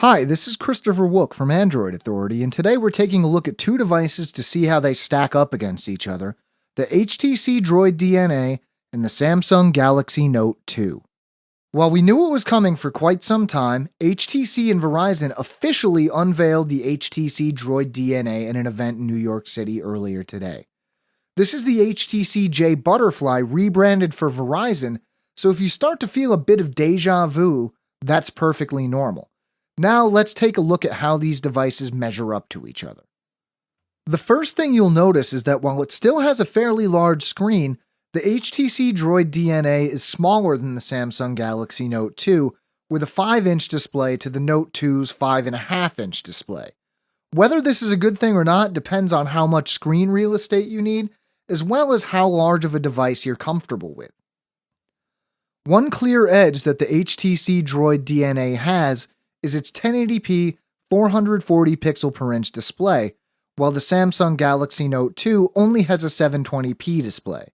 Hi, this is Christopher Wook from Android Authority, and today we're taking a look at two devices to see how they stack up against each other, the HTC Droid DNA and the Samsung Galaxy Note 2. While we knew it was coming for quite some time, HTC and Verizon officially unveiled the HTC Droid DNA in an event in New York City earlier today. This is the HTC J Butterfly rebranded for Verizon, so if you start to feel a bit of deja vu, that's perfectly normal. Now let's take a look at how these devices measure up to each other. The first thing you'll notice is that while it still has a fairly large screen, the HTC Droid DNA is smaller than the Samsung Galaxy Note 2, with a 5-inch display to the Note 2's 5.5-inch display. Whether this is a good thing or not depends on how much screen real estate you need, as well as how large of a device you're comfortable with. One clear edge that the HTC Droid DNA has is its 1080p 440 pixel per inch display, while the Samsung Galaxy Note 2 only has a 720p display.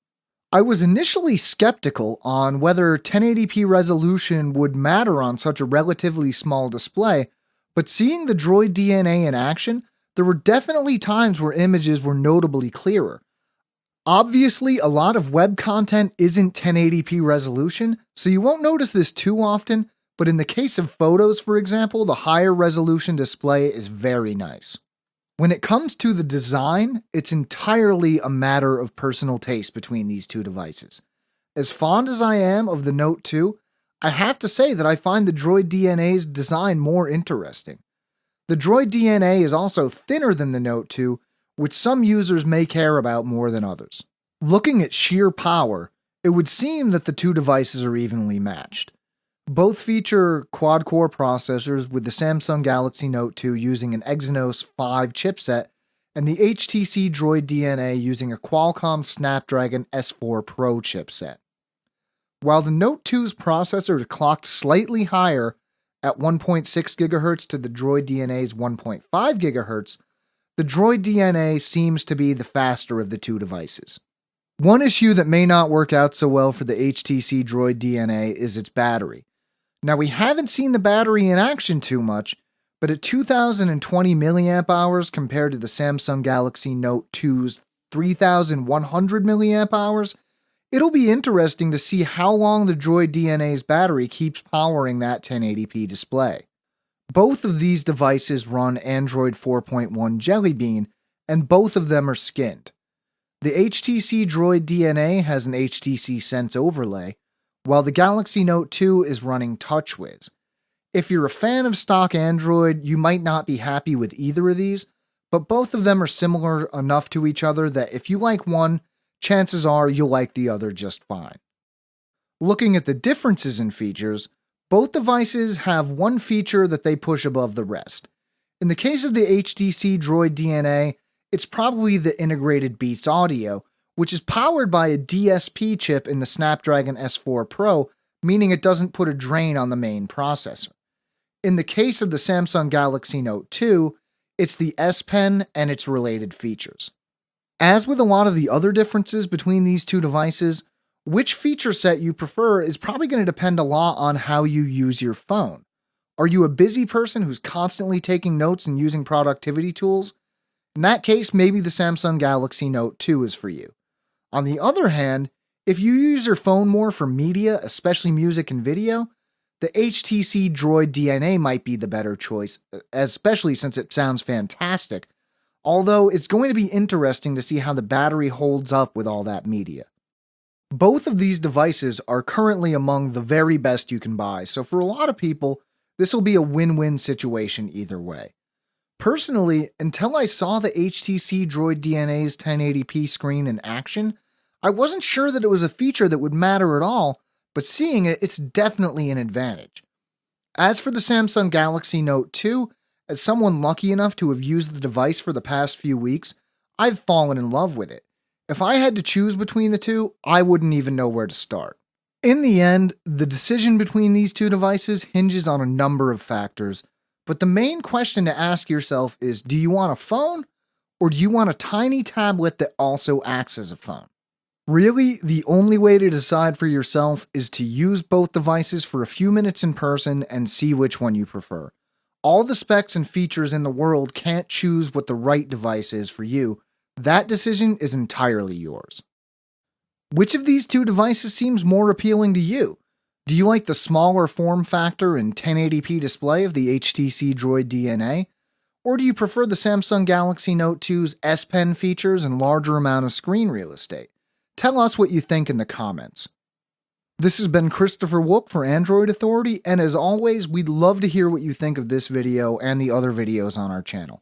I was initially skeptical on whether 1080p resolution would matter on such a relatively small display, but seeing the Droid DNA in action, there were definitely times where images were notably clearer. Obviously, a lot of web content isn't 1080p resolution, so you won't notice this too often, but in the case of photos, for example, the higher resolution display is very nice. When it comes to the design, it's entirely a matter of personal taste between these two devices. As fond as I am of the Note 2, I have to say that I find the Droid DNA's design more interesting. The Droid DNA is also thinner than the Note 2, which some users may care about more than others. Looking at sheer power, it would seem that the two devices are evenly matched. Both feature quad-core processors, with the Samsung Galaxy Note 2 using an Exynos 5 chipset and the HTC Droid DNA using a Qualcomm Snapdragon S4 Pro chipset. While the Note 2's processor is clocked slightly higher at 1.6 GHz to the Droid DNA's 1.5 GHz, the Droid DNA seems to be the faster of the two devices. One issue that may not work out so well for the HTC Droid DNA is its battery. Now, we haven't seen the battery in action too much, but at 2020 mAh compared to the Samsung Galaxy Note 2's 3100 mAh, it'll be interesting to see how long the Droid DNA's battery keeps powering that 1080p display. Both of these devices run Android 4.1 Jelly Bean, and both of them are skinned. The HTC Droid DNA has an HTC Sense overlay, while the Galaxy Note 2 is running TouchWiz. If you're a fan of stock Android, you might not be happy with either of these, but both of them are similar enough to each other that if you like one, chances are you'll like the other just fine. Looking at the differences in features, both devices have one feature that they push above the rest. In the case of the HTC Droid DNA, it's probably the integrated Beats audio, which is powered by a DSP chip in the Snapdragon S4 Pro, meaning it doesn't put a drain on the main processor. In the case of the Samsung Galaxy Note 2, it's the S Pen and its related features. As with a lot of the other differences between these two devices, which feature set you prefer is probably going to depend a lot on how you use your phone. Are you a busy person who's constantly taking notes and using productivity tools? In that case, maybe the Samsung Galaxy Note 2 is for you. On the other hand, if you use your phone more for media, especially music and video, the HTC Droid DNA might be the better choice, especially since it sounds fantastic, although it's going to be interesting to see how the battery holds up with all that media. Both of these devices are currently among the very best you can buy, so for a lot of people, this will be a win-win situation either way. Personally, until I saw the HTC Droid DNA's 1080p screen in action, I wasn't sure that it was a feature that would matter at all, but seeing it, it's definitely an advantage. As for the Samsung Galaxy Note 2, as someone lucky enough to have used the device for the past few weeks, I've fallen in love with it. If I had to choose between the two, I wouldn't even know where to start. In the end, the decision between these two devices hinges on a number of factors, but the main question to ask yourself is, do you want a phone, or do you want a tiny tablet that also acts as a phone? Really, the only way to decide for yourself is to use both devices for a few minutes in person and see which one you prefer. all the specs and features in the world can't choose what the right device is for you, that decision is entirely yours. Which of these two devices seems more appealing to you? Do you like the smaller form factor and 1080p display of the HTC Droid DNA? Or do you prefer the Samsung Galaxy Note 2's S Pen features and larger amount of screen real estate? Tell us what you think in the comments. This has been Christopher Wook for Android Authority, and as always, we'd love to hear what you think of this video and the other videos on our channel.